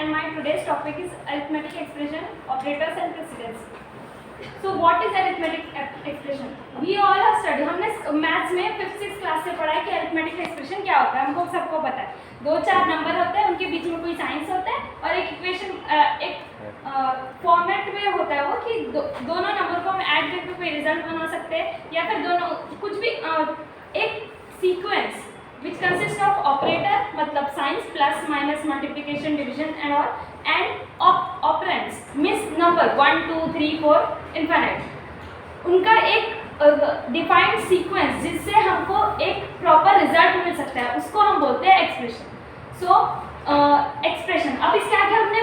and my today's topic is arithmetic expression, operators and precedence. So what is arithmetic expression? We all have studied, हमने maths में 5th-6th class से पढ़ा है कि arithmetic expression क्या होता है, हमको सबको पता है. 2-4 नंबर होते हैं, उनके बीच में कोई साइंस होता है और एक इक्वेशन एक फॉर्मेट में होता है वो कि दोनों नंबर को हम ऐड करके कोई रिजल्ट बना सकते हैं या फिर दोनों कुछ भी एक sequence which consists of operator मतलब signs plus minus multiplication division and all and operands means number 1 2 3 4 infinite उनका एक डिफाइंड सीक्वेंस जिससे हमको एक प्रॉपर रिजल्ट मिल सकता है उसको हम बोलते हैं एक्सप्रेशन. सो एक्सप्रेशन अब इसके आगे हमने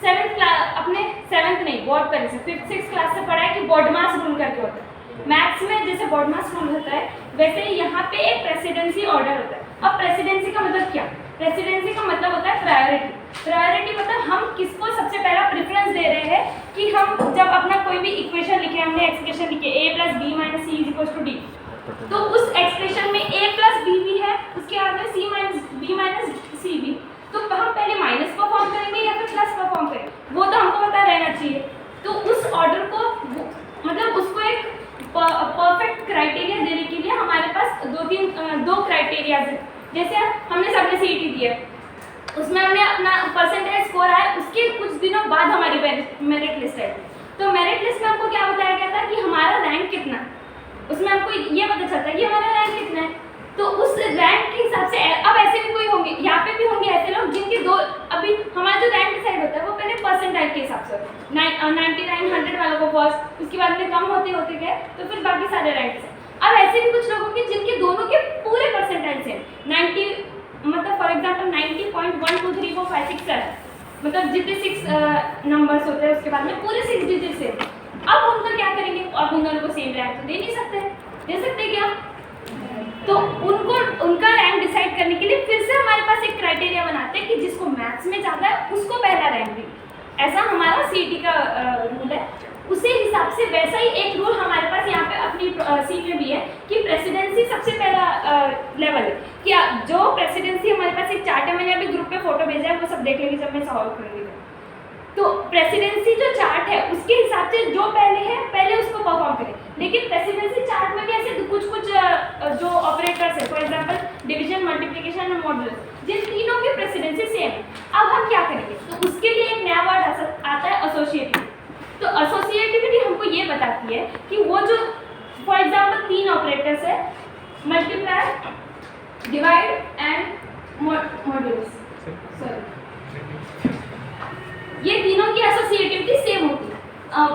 7th क्लास अपने 7th नहीं बोर्ड पर से 5th-6th क्लास से पढ़ा है कि बॉडमास रूल करके होता है. मैथ्स में जैसे बॉडमास रूल होता है वैसे ही यहाँ पे एक प्रेसिडेंसी ऑर्डर होता है. अब प्रेसिडेंसी का मतलब क्या? प्रेसिडेंसी का मतलब होता है प्रायोरिटी. प्रायोरिटी मतलब हम किसको सबसे पहला प्रेफरेंस दे रहे हैं कि हम जब अपना कोई भी इक्वेशन लिखे, हमने एक्सप्रेशन लिखे a + b - c = d, तो उस एक्सप्रेशन में a + b भी है, उसके बाद में c - b - c भी, तो हम पहले माइनस परफॉर्म करेंगे या फिर प्लस परफॉर्म करेंगे वो तो हमको पता रहना चाहिए. तो उस ऑर्डर को मतलब उसको एक परफेक्ट क्राइटेरिया देने के लिए हमारे पास दो क्राइटेरिया है. जैसे हमने सबने सीईटी दी है, उसमें हमने अपना परसेंटेज स्कोर आया, उसके कुछ दिनों बाद हमारी मेरिट लिस्ट है. तो मेरिट लिस्ट में हमको क्या बताया गया था कि हमारा रैंक कितना है, उसमें हमको ये पता चलता है कि हमारा रैंक कितना है. तो उस रैंक के हिसाब से अब ऐसे भी कोई होंगे, यहाँ पे भी होंगे ऐसे लोग जिनके दो अभी हमारा जो रैंक डिसाइड होता है वो पहले परसेंटाइल के हिसाब से होता है. 99 100 वालों को फर्स्ट, उसके बाद में कम होते होते गए तो फिर बाकी सारे रैंक से. अब ऐसे भी कुछ लोग होंगे जिनके दोनों के पूरे परसेंटाइल से 90 मतलब फॉर एग्जाम्पल 90.123456 मतलब जितने 6 नंबर्स होते हैं उसके बाद में पूरे 6 डिजिट से. अब उनका क्या करेंगे? अब उन दोनों को सेम रैंक तो दे नहीं सकते, दे सकते क्या? तो उनको उनका रैंक डिसाइड करने के लिए फिर से हमारे पास एक क्राइटेरिया बनाते हैं कि जिसको मैथ्स में ज़्यादा है उसको पहला रैंक दें. ऐसा हमारा सीईटी का रूल है. उसी हिसाब से वैसा ही एक रूल हमारे पास यहाँ पे अपनी सीट में भी है कि प्रेसिडेंसी सबसे पहला लेवल है. कि जो प्रेसिडेंसी हमारे पास एक चार्ट है, मैंने अभी ग्रुप पे फोटो भेजा है, वो सब देख लेंगे जब मैं सॉल्व करूँगी. तो प्रेसिडेंसी जो चार्ट है उसके हिसाब से जो पहले है पहले उसको परफॉर्म करें. लेकिन प्रेसिडेंसी चार्ट में भी ऐसे कुछ जो ऑपरेटर्स है, फॉर एग्जांपल डिवीजन, मल्टीप्लिकेशन और मॉड्यूलस, जिन तीनों की प्रेसिडेंसी सेम है. अब हम क्या करेंगे? तो उसके लिए एक नया वर्ड आता है एसोसिएटिव. तो एसोसिएटिविटी हमको ये बताती है कि वो जो फॉर एग्जांपल 3 ऑपरेटर्स है, मल्टीप्लाई, डिवाइड एंड मॉड्यूलस, ये तीनों की एसोसिएटिविटी सेम होती है,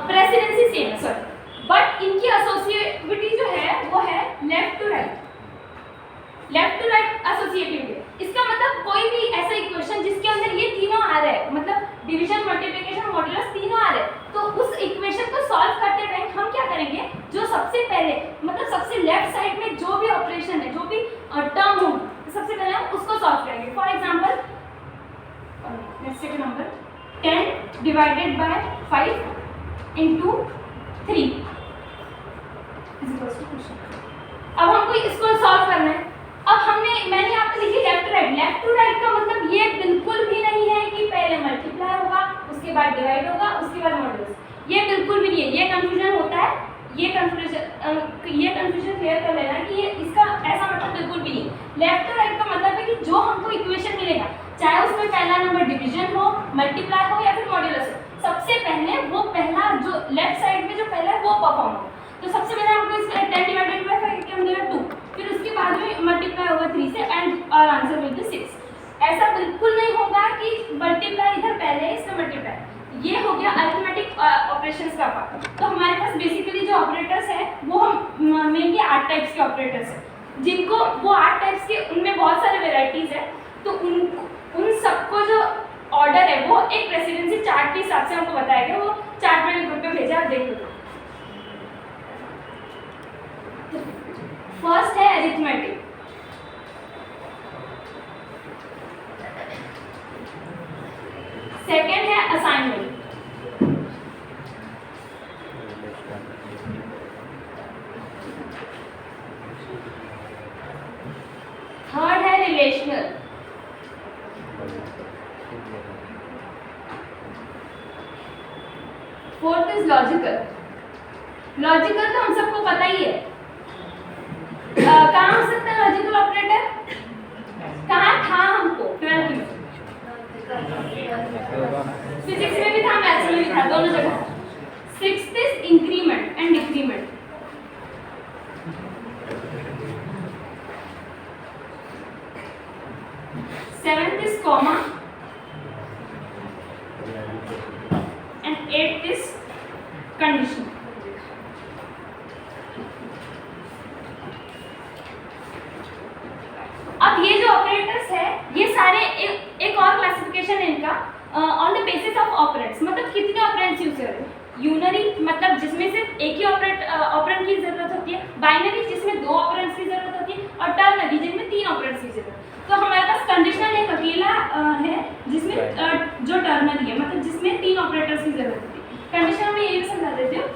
प्रेसिडेंसी सेम है सॉरी, बट इनकी एसोसिएटिविटी जो है वो है लेफ्ट टू राइट एसोसिएटिविटी. इसका मतलब कोई भी ऐसा इक्वेशन जिसके अंदर ये तीनों आ रहे हैं, मतलब डिवीजन, मल्टीप्लिकेशन, मॉड्यूलस तीनों आ रहे हैं, तो उस इक्वेशन को सॉल्व करते टाइम हम क्या करेंगे? जो सबसे पहले मतलब सबसे लेफ्ट साइड में जो भी ऑपरेशन है, जो भी टर्म हो, सबसे पहले हम उसको सॉल्व करेंगे. For example second number 10 divided by 5 into 3 is question. अब हमको इसको सॉल्व करना है. अब मैंने यहाँ पे लिखी लेफ्ट टू राइट का मतलब ये बिल्कुल भी नहीं है कि पहले मल्टीप्लाई होगा उसके बाद डिवाइड होगा उसके बाद मॉड्यूलस. ये बिल्कुल भी नहीं है. ये कंफ्यूजन होता है. ये कंफ्यूजन क्लियर कर लेना कि ये इसका ऐसा मतलब बिल्कुल भी नहीं. लेफ्ट टू राइट का मतलब है कि जो हमको इक्वेशन मिलेगा, चाहे उसमें पहला नंबर डिवीजन हो, मल्टीप्लाई हो या फिर मॉड्यूलस हो, सबसे पहले वो पहला जो लेफ्ट साइड में जो पहला है वो परफॉर्म हो. तो सबसे पहले हमको इसका 10 डिवाइडेड बाय 5 क्या मिलेगा 2, फिर उसके बाद में मल्टीप्लाई होगा 3 से एंड और आंसर विल बी 6. ऐसा बिल्कुल नहीं होगा कि मल्टीप्लाई इधर पहले है इसका मल्टीप्लाई. ये हो गया अरिथमेटिक ऑपरेशंस का पार्ट. तो हमारे पास बेसिकली जो ऑपरेटर्स है वो हम मेनली 8 टाइप्स के ऑपरेटर्स हैं, जिनको वो 8 टाइप्स के उनमें बहुत सारे वेराइटीज़ है. तो उन सबको जो ऑर्डर है वो एक प्रेसिडेंसी चार्ट के हिसाब से हमको बताया गया. वो चार्ट मैंने ग्रुप में भेजा, आप देख लो. फर्स्ट है अरिथमेटिक. सेकेंड है असाइनमेंट. थर्ड है relational. Fourth is logical. Logical तो हम सबको पता ही है, कहाँ हो सकता है लॉजिकल ऑपरेटर, कहाँ था हमको 12th में, फिजिक्स में भी था, मैथ्स में भी था, दोनों जगह। Sixth is increment and decrement. Seventh is comma and eighth is condition. अब ये जो ऑपरेटर्स है ये सारे एक और क्लासिफिकेशन है इनका on the basis of operands, मतलब कितने ऑपरेंड्स यूज कर रहे हैं। यूनरी मतलब जिसमें सिर्फ एक ही ऑपरेंड की जरूरत होती है, बाइनरी जिसमें 2 ऑपरेंड्स की जरूरत होती है, और टर्नरी जिसमें 3 ऑपरेंड्स की जरूरत है। तो हमारे पास कंडीशनल एक अकेला है जिसमें जो टर्नरी है, मतलब जिसमें 3 ऑपरेटर्स की जरूरत होती है। कंडीशनल में ये भी समझा देती हूँ,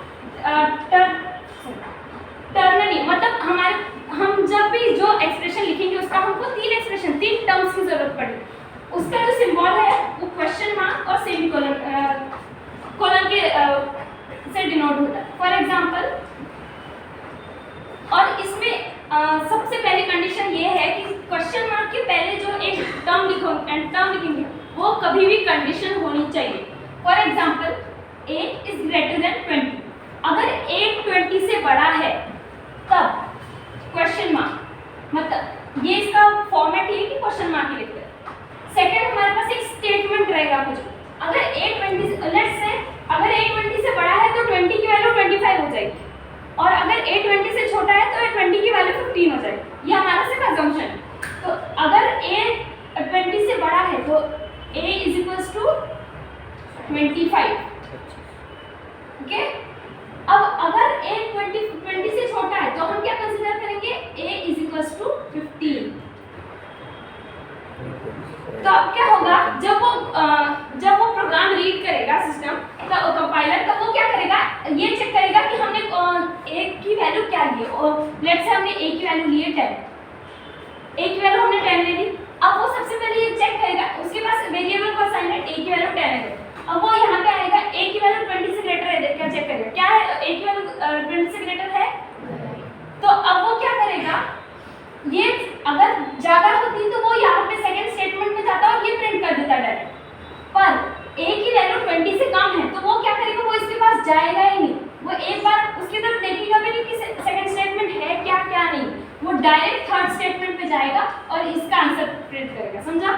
टर्नरी मतलब हम जब भी जो एक्सप्रेशन लिखेंगे उसका हमको 3 टर्म्स की जरूरत पड़ेगी। उसका जो सिंबल है वो क्वेश्चन मार्क और सेमीकोलन के से डिनोट होता है। फॉर एग्जांपल, और इसमें सबसे पहली कंडीशन ये है कि क्वेश्चन मार्क के पहले जो एक टर्म लिखेंगे वो कभी भी कंडीशन होनी चाहिए। For example 8 is greater than 20। अगर 8 20 से बड़ा है तब क्वेश्चन मार्क, मतलब ये इसका फॉर्मेट ये कि क्वेश्चन मार्क ही लिखते हैं। सेकंड हमारे पास एक स्टेटमेंट रहेगा कुछ, अगर 820 लेट्स से अगर 820 से बड़ा है तो 20 की वैल्यू 25 हो जाएगी, और अगर 820 से छोटा है तो 20 की वैल्यू 15 हो जाएगी। ये हमारा सिर्फ असम्पशन है। तो अगर 820 से बड़ा है तो a is equals to 25, okay. अब अगर a 20 से छोटा है तो हम क्या कंसीडर करेंगे, a इज इक्वल्स टू 15। तो अब क्या होगा, जब वो प्रोग्राम रीड करेगा सिस्टम का कंपाइलर, तो वो क्या करेगा, ये चेक करेगा कि हमने a की वैल्यू क्या ली है। और लेट्स से हमने a की वैल्यू ली है 10, a की वैल्यू हमने 10 ले ली। अब वो सबसे पहले ये चेक करेगा, उसके पास वेरिएबल को असाइन है a की वैल्यू 10 है। अब वो यहाँ पे आएगा a की वैल्यू 20 से ग्रेटर है, क्या चेक करेगा, क्या है a की वैल्यू 20 से ग्रेटर है। तो अब वो क्या करेगा, ये अगर ज़्यादा होती तो वो यहाँ पे सेकंड स्टेटमेंट में जाता और ये प्रिंट कर देता डायरेक्ट। पर a की वैल्यू 20 से कम है तो वो क्या करेगा, वो इसके पास जाएगा ही नहीं, वो एक बार उसकी तरफ देखेगा भी नहीं कि सेकंड स्टेटमेंट है क्या क्या नहीं, वो डायरेक्ट थर्ड स्टेटमेंट पे जाएगा और इसका आंसर प्रिंट करेगा। समझा?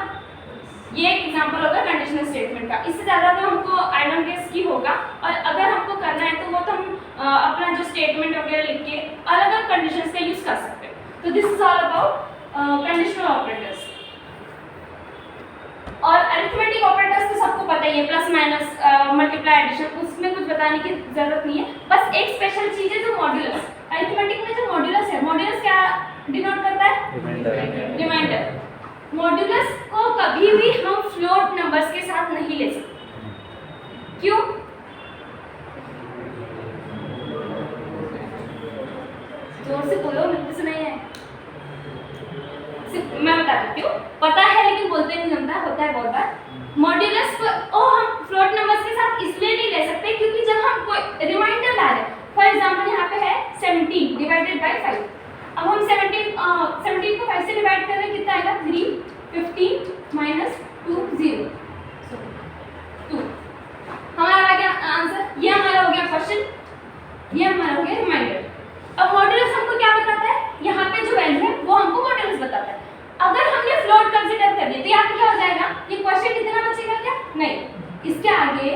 ये एक एग्जांपल होगा कंडीशनल स्टेटमेंट का। इससे ज़्यादा तो हमको आई डोंट गेस की होगा, और अगर हमको करना है तो वो तो हम अपना जो स्टेटमेंट वगैरह लिख के अलग अलग कंडीशंस का यूज़ कर सकते हैं। तो this is all about conditional operators. और अरिथमेटिक ऑपरेटर्स तो सबको पता ही है, प्लस माइनस मल्टीप्लाई एडिशन, उसमें कुछ बताने की जरूरत नहीं है। बस एक स्पेशल चीज़ है जो मॉड्यूलस। अरिथमेटिक में जो मॉड्यूलस है, मॉड्यूलस क्या डिनोट करता है, रिमाइंडर। मॉड्यूलस को कभी भी हम फ्लोट नंबर्स के साथ नहीं ले सकते। क्यों? जोर से बोलो, मेरे को सुनाई है। मैं बता देती हूँ, पता है लेकिन बोलते नहीं जमता, होता है बहुत बार। मॉड्यूलस को हम फ्लोट नंबर्स के साथ इसलिए नहीं ले सकते क्योंकि जब हम कोई रिमाइंडर ला रहे हैं, फॉर एग्जांपल यहाँ पे है 17 डिवाइडेड बाय 5। अब हम 17 को 5 से डिवाइड कर रहे हैं, कितना आएगा 3, 15 माइनस 2 0 2। हमारा आ गया आंसर, ये हमारा हो गया क्वेश्चन, ये हमारा हो गया रिमाइंडर। अब मॉड्यूलस हमको क्या बताता है, यहाँ पे जो वैल्यू है वो हमको मॉड्यूलस बताता है। अगर हमने फ्लोट कंसीडर कर दिया तो यहाँ पे क्या हो जाएगा, ये क्वेश्चन कितना बचेगा, क्या नहीं, इसके आगे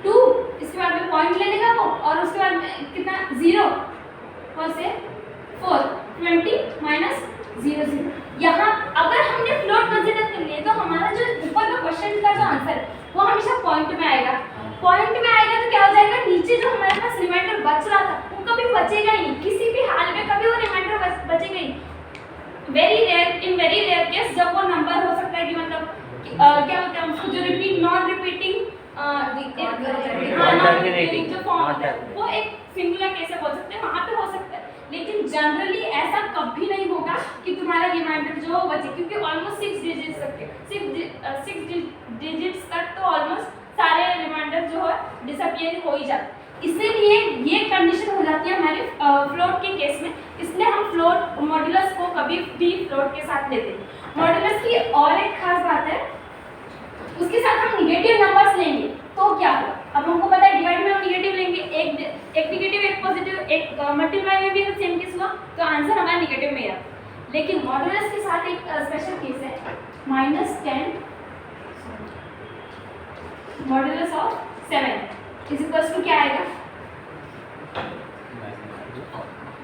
2, इसके बाद में पॉइंट ले लेगा वो, और उसके बाद में कितना 0 और से 4 20 माइनस 0 0। यहाँ अगर हमने फ्लोट कंसीडर कर लिए तो हमारा जो ऊपर का क्वेश्चन का जो आंसर है वो हमेशा पॉइंट में आएगा। पॉइंट में आएगा तो क्या हो जाएगा, नीचे जो हमारे पास रिमाइंडर बच रहा था वो कभी बचेगा ही नहीं, किसी भी हाल में कभी वो रिमाइंडर बचेगा ही। इन वेरी रेयर केस जब वो नंबर हो सकता है कि मतलब क्या होता है उसको जो नॉन रिपीटिंग जो फॉर्म होता है वो एक सिंगुलर केस है, बोल सकते हैं, वहाँ पे हो सकता है। लेकिन जनरली ऐसा कभी नहीं होगा कि तुम्हारा रिमाइंडर जो बचे, क्योंकि ऑलमोस्ट 6 डिजिट्स तक तो ऑलमोस्ट सारे रिमाइंडर जो है डिसअपियर हो ही जाते। इसीलिए ये कंडीशन हो जाती है हमारे फ्लोट के केस में, इसलिए हम फ्लोट मॉड्यूलस को कभी भी फ्लोट के साथ लेते हैं। मॉड्यूलस की और एक खास बात है, उसके साथ हम निगेटिव नंबर्स लेंगे तो क्या होगा। अब हमको पता है डिवाइड में हम निगेटिव लेंगे, एक निगेटिव एक पॉजिटिव, एक मल्टीप्लाई में भी अगर सेम केस हुआ तो आंसर हमारा निगेटिव में आया। लेकिन मॉड्यूलस के साथ एक स्पेशल केस है, -10 modulus of 7 is equals to क्या आएगा,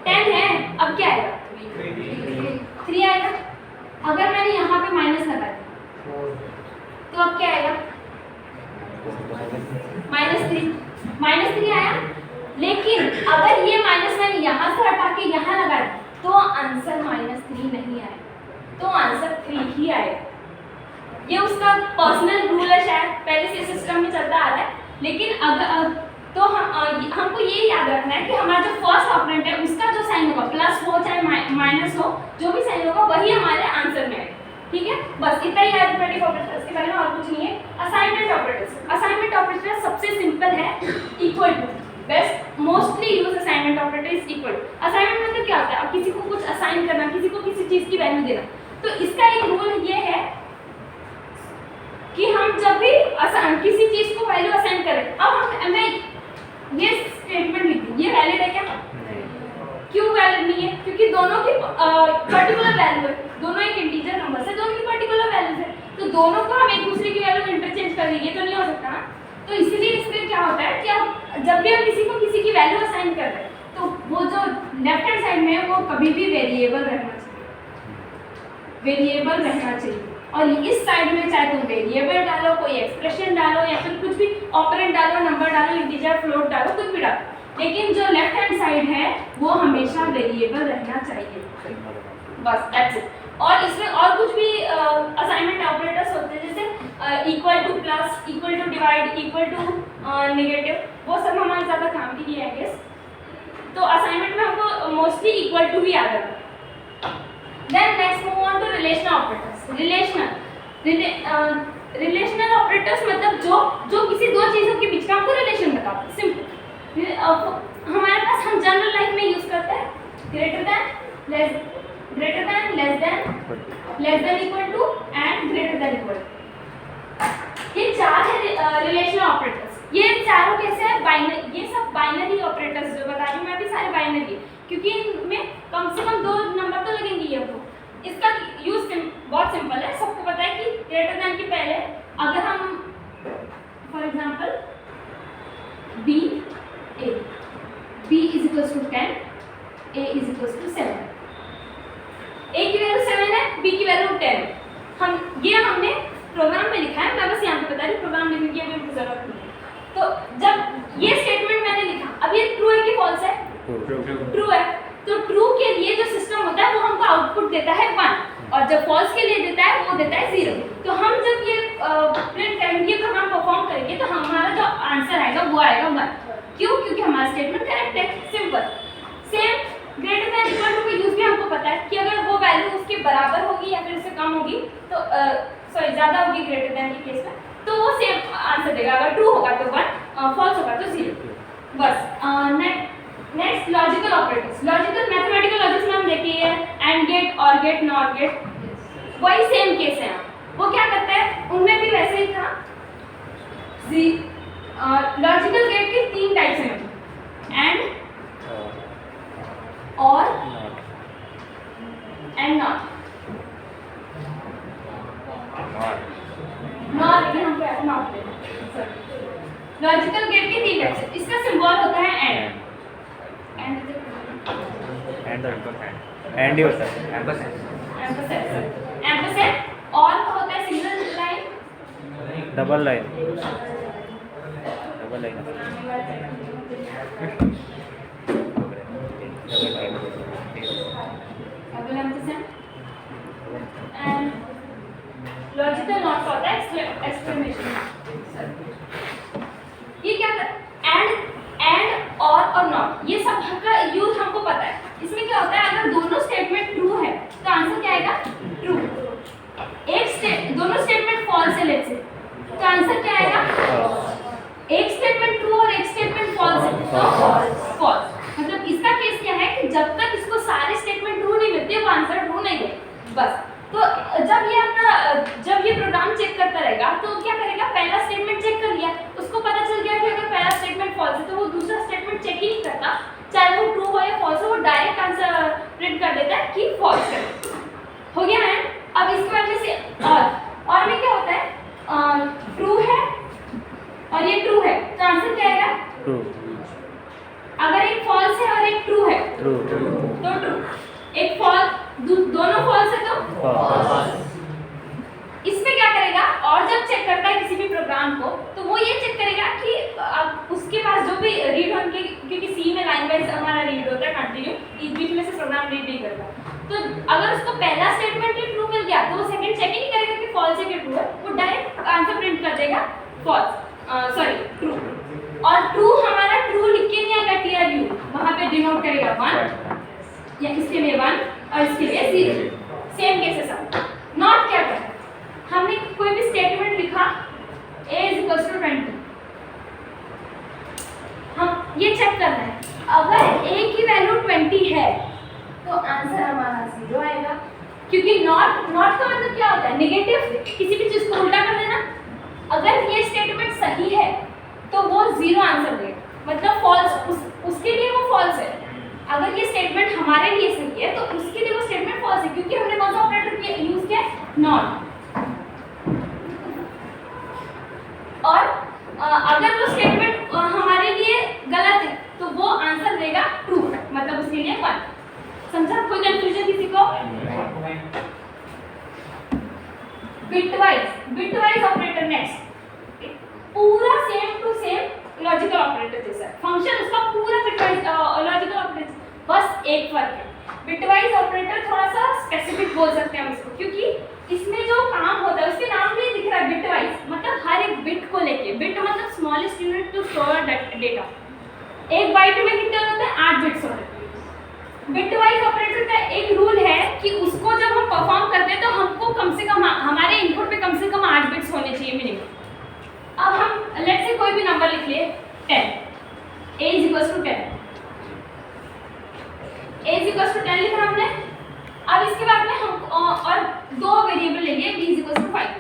10 है, अब क्या आएगा 3 आएगा। अगर मैंने यहाँ पे माइनस लगा दिया तो अब क्या आएगा -3 आया। लेकिन अगर ये माइनस मैंने यहाँ से हटा के यहाँ लगा दिया तो आंसर -3 नहीं आएगा, तो आंसर 3 ही आएगा। ये उसका पर्सनल रूल है, शायद पहले से सिस्टम में चलता आ रहा है। लेकिन अगर तो हमको ये याद रखना है कि हमारा जो फर्स्ट ऑपरेंड है उसका जो साइन होगा, प्लस हो चाहे माइनस हो, जो भी साइन होगा वही हमारे आंसर में है। ठीक है, बस इतना ही अरिथमेटिक ऑपरेटर्स के बारे में, और कुछ नहीं है। असाइनमेंट ऑपरेटर्स, असाइनमेंट ऑपरेटर सबसे सिंपल है, equal to, best mostly use assignment operator is equal to. Assignment मतलब क्या होता है, अब किसी को कुछ असाइन करना, किसी को किसी चीज की वैल्यू देना। तो इसका एक रूल ये है कि हम जब भी किसी चीज को वैल्यू असाइन करें, अब मैं ये स्टेटमेंट लिखूं, ये वैलिड है क्या, क्यों वैलिड नहीं है, क्योंकि दोनों की पर्टिकुलर वैल्यू है, दोनों एक इंटीजर नंबर है, दोनों की पर्टिकुलर वैल्यू है, तो दोनों को हम एक दूसरे की वैल्यू इंटरचेंज कर देंगे तो नहीं हो सकता ना। तो इसलिए इसमें क्या होता है कि अब जब भी हम किसी को किसी की वैल्यू असाइन कर रहे हैं तो वो जो लेफ्ट हैंड साइड में है वो कभी भी वेरिएबल रहना चाहिए, वेरिएबल रहना चाहिए। और इस साइड में चाहे तुम वेरिएबल डालो, कोई एक्सप्रेशन डालो, या फिर कुछ भी ऑपरेंड डालो, नंबर डालो, इंटीजर, फ्लोट डालो, कुछ भी डालो, लेकिन जो लेफ्ट हैंड साइड है वो हमेशा वेरिएबल रहना चाहिए, बस दैट्स इट। और इसमें और कुछ भी असाइनमेंट ऑपरेटर्स होते हैं, जैसे equal to, plus, equal to divide, equal to negative, वो सब हमारे ज़्यादा काम की है गेस। तो असाइनमेंट में हमको मोस्टली इक्वल टू ही याद रखना। Then next move on to relational operators. Relational operators मतलब जो किसी दो चीज़ों के बीच का हमको रिलेशन बताते हैं, सिंपल। हमारे पास हम जनरल लाइफ में यूज करते हैं greater than, less than equal to and greater than equal. ये चार है रिलेशनल ऑपरेटर्स। ये चारों कैसे है, बाइनरी, ये सब बाइनरी ऑपरेटर्स जो बता रही हूँ मैं भी सारे बाइनरी है, क्योंकि इनमें कम से कम 2 नंबर तो लगेंगे ही हमको। इसका यूज बहुत सिंपल है, सबको पता है कि ग्रेटर देन के पहले अगर हम for example b is equals to 10, a is equals to 7, a की वैल्यू 7 है, b की वैल्यू 10 है। हमने प्रोग्राम में लिखा है, मैं बस यहाँ पे बता रही हूँ, प्रोग्राम लिखने की अभी जरूरत नहीं है। तो जब ये स्टेटमेंट मैंने लिखा, अब ये ट्रू है कि फॉल्स है, ट्रू है, तो ट्रू के लिए जो सिस्टम होता है वो हमको आउटपुट देता है 1, और जब फॉल्स के लिए देता है वो देता है 0। तो हम जब ये प्रिंट करेंगे, ये प्रोग्राम परफॉर्म करेंगे, तो हमारा जो आंसर आएगा वो आएगा 1। क्यों, क्योंकि हमारा स्टेटमेंट करेक्ट है, simple. Same greater than equal to का यूज भी हमको पता है कि अगर वो वैल्यू उसके बराबर होगी या फिर उससे कम होगी, तो सॉरी ज़्यादा होगी ग्रेटर देन के केस में, तो वो सेम आंसर देगा। अगर ट्रू होगा तो 1, फॉल्स होगा तो 0। बस next logical operators. Logical mathematical logics में हम देखिए एंड गेट, और गेट, नॉट गेट, वही सेम केस है। वो क्या करता है, उनमें भी वैसे ही था। लॉजिकल गेट के 3 टाइप्स हैं, एंड, और, एंड नॉट। लॉजिकल गेट के 3 टाइप्स हैं। इसका सिंबल होता है एंड। एंड ही होता है, एम्परसैंड, और होता है single line, double line, double ampersand, and logical not होता है एक्सक्लेमेशन। ये क्या एंड और नॉट, ये सब का यूज हमको पता है। इसमें क्या होता है, अगर दोनों स्टेटमेंट ट्रू है तो आंसर क्या आएगा, ट्रू। दोनों स्टेटमेंट फॉल्स है लेट्स से, तो आंसर क्या आएगा, कि फॉल्स करें। हो गया मैम। अब इसके बाद में से और में क्या होता है, ट्रू है और ये ट्रू है, तो आंसर क्या आएगा? ट्रू। अगर एक फॉल्स है और एक ट्रू है ट्रू। तो ट्रू, एक दोनों फॉल्स है तो फॉल्स। इसमें क्या करेगा, और जब चेक करता है किसी भी प्रोग्राम को तो वो ये चेक करेगा कि उसके पास जो भी रीड होंगे, क्योंकि सी में लाइन वाइज हमारा रीड होता है कंटिन्यू, इस बीच में से प्रोग्राम रीड नहीं करता, तो अगर उसको पहला स्टेटमेंट ही ट्रू मिल गया तो वो सेकंड चेक ही नहीं करेगा कि फॉल्स है कि ट्रू है, वो डायरेक्ट आंसर प्रिंट कर देगा फॉल्स, सॉरी ट्रू। और ट्रू हमारा ट्रू लिख के नहीं आएगा TRU, वहां पे डिनोट करेगा 1 या इसके लिए 1 और इसके लिए 0। सेम केसेस है। नॉट क्या करता है, हमने कोई भी स्टेटमेंट लिखा a = 20, हम ये चेक करना है अगर a की वैल्यू 20 है तो आंसर हमारा 0 आएगा, क्योंकि नॉट का मतलब क्या होता है, नेगेटिव, किसी भी चीज को उल्टा कर देना। अगर ये स्टेटमेंट सही है तो वो 0 आंसर देगा, मतलब फॉल्स, उसके लिए वो फॉल्स है। अगर ये स्टेटमेंट हमारे लिए सही है तो उसके लिए वो स्टेटमेंट फॉल्स है, क्योंकि हमने कौन सा ऑपरेटर यूज किया, नॉट। और अगर वो स्टेटमेंट हमारे लिए गलत है तो वो आंसर देगा ट्रू, मतलब उसके लिए 1। समझा? कोई कंफ्यूजन किसी को? बिटवाइज ऑपरेटर नेक्स्ट, पूरा same to same logical operator जैसा फंक्शन, उसका पूरा बिटवाइज लॉजिकल ऑपरेटर, बस एक फर्क है, बिटवाइज ऑपरेटर थोड़ा सा स्पेसिफिक बोल सकते हैं हम इसको, क्योंकि इसमें जो काम होता है उसके नाम में दिख रहा है बिटवाइज, मतलब हर एक बिट को लेके, बिट मतलब smallest unit to store data. एक बाइट में कितने होते हैं, 8 बिट्स होते हैं। बिटवाइज ऑपरेटर का एक रूल है कि उसको जब हम परफॉर्म करते हैं तो हमको कम से कम हमारे इनपुट पे कम से कम 8 बिट्स होने चाहिए मिनिमम। अब हम लेट्स से कोई भी नंबर लिख लिए 10, a = 10, a = 10 लिखा हमने। अब इसके बाद में हम और 2 वेरिएबल ले लिए, b = 5।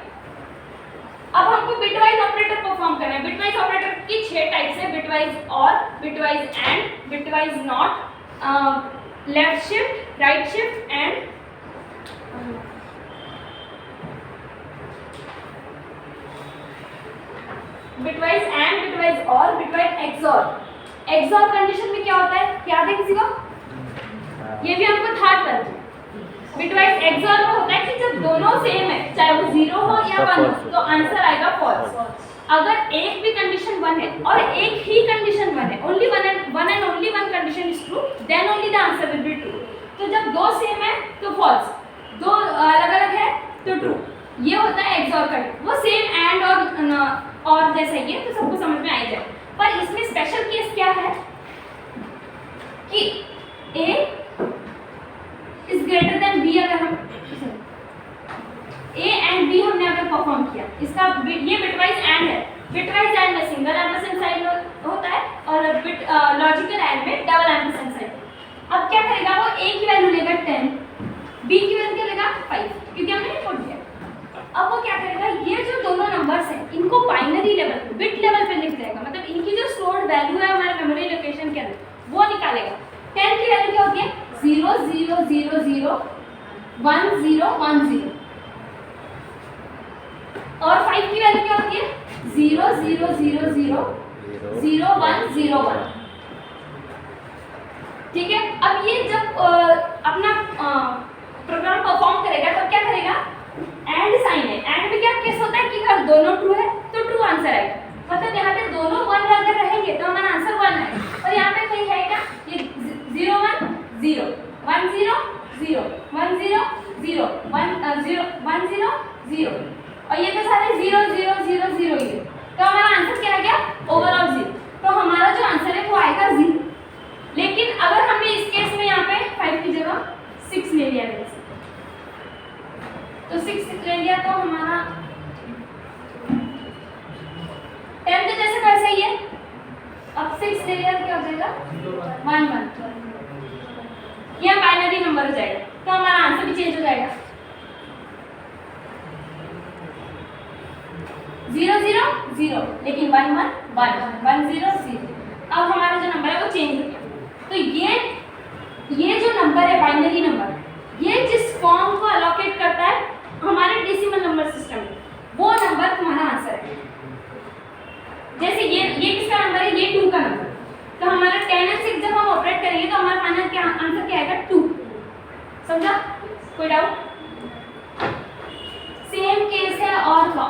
अब हमको बिटवाइज ऑपरेटर परफॉर्म करना है। बिटवाइज ऑपरेटर की 6 टाइप्स है, बिटवाइज और, bitwise and, bitwise not, left shift, right shift and bitwise and, bitwise और, बिटवाइज एक्सऑर। एक्सऑर कंडीशन में क्या होता है, याद है किसी को? ये भी हमको थर्ड पर बिटवाइज एक्सऑर में होता है कि जब दोनों सेम है, चाहे वो 0 हो या 1 हो, तो आंसर आएगा फॉल्स। अगर एक भी कंडीशन 1 है और एक ही कंडीशन 1 है, only one and only one condition is true, then only the answer will be true. तो जब 2 सेम है तो फॉल्स, 2 अलग अलग है तो ट्रू। ये होता है एक्सऑर का। वो सेम एंड और जैसा ही है, तो सबको समझ में आ जाए। पर इसमें स्पेशल केस क्या है कि a is greater than b, अगर हम a एंड b हमने अगर परफॉर्म किया, इसका ये बिटवाइज एंड है। बिटवाइज एंड में सिंगल एम्परसेंड साइन होता है और लॉजिकल एंड में डबल एम्परसेंड साइन। अब क्या करेगा, वो a की वैल्यू लेगा 10, b की वैल्यू क्या लेगा 5, क्योंकि हमने इनपुट दिया। अब वो क्या करेगा, ये जो दोनों नंबर्स हैं इनको बाइनरी लेवल पे, बिट लेवल पे लिख देगा, मतलब इनकी जो स्टोर्ड वैल्यू है हमारे मेमोरी लोकेशन के अंदर वो निकालेगा। 10 की वैल्यू क्या होती है, 0 0 0 0 1 0 1 0, और 5 की वैल्यू क्या होती है, 0 0 0 0 0 1 0 1। ठीक है। अब ये जब अपना प्रोग्राम परफॉर्म करेगा तब क्या करेगा, एंड साइन है। एंड में क्या केस होता है कि अगर दोनों ट्रू है तो ट्रू आंसर आएगा, मतलब यहाँ पे दोनों 1 अगर रहेंगे तो हमारा आंसर 1 है। और यहाँ पे कहीं है क्या, ये 0 1 0 1 0 0 1 0 0 1 0 1 0 0, और ये तो सारे 0 0 0 0 ही है, तो हमारा आंसर क्या आ गया, ओवरऑल 0। तो हमारा जो आंसर है वो आएगा 0। लेकिन अगर हमने इस केस में यहाँ पे 5 की जगह 6 ले लिया है, तो 6 ले लिया तो हमारा 10 तो जैसे वैसे ही है। अब 6 ले लिया तो क्या हो जाएगा 1 1, यह बाइनरी नंबर हो जाएगा, तो हमारा आंसर भी चेंज हो जाएगा 0 0 0, लेकिन 1 1 1 1 0 0। अब हमारा जो नंबर है वो चेंज हो गया। तो ये जो नंबर है बाइनरी नंबर, फॉर्म को अलोकेट करता है हमारे डेसिमल नंबर सिस्टम में, वो नंबर तुम्हारा आंसर है। जैसे ये किसका नंबर है, ये 2 का नंबर, तो हमारा 10 और 6 जब हम ऑपरेट करेंगे तो हमारा फाइनल क्या आंसर क्या आएगा, 2। समझा? कोई डाउट? सेम केस है और का।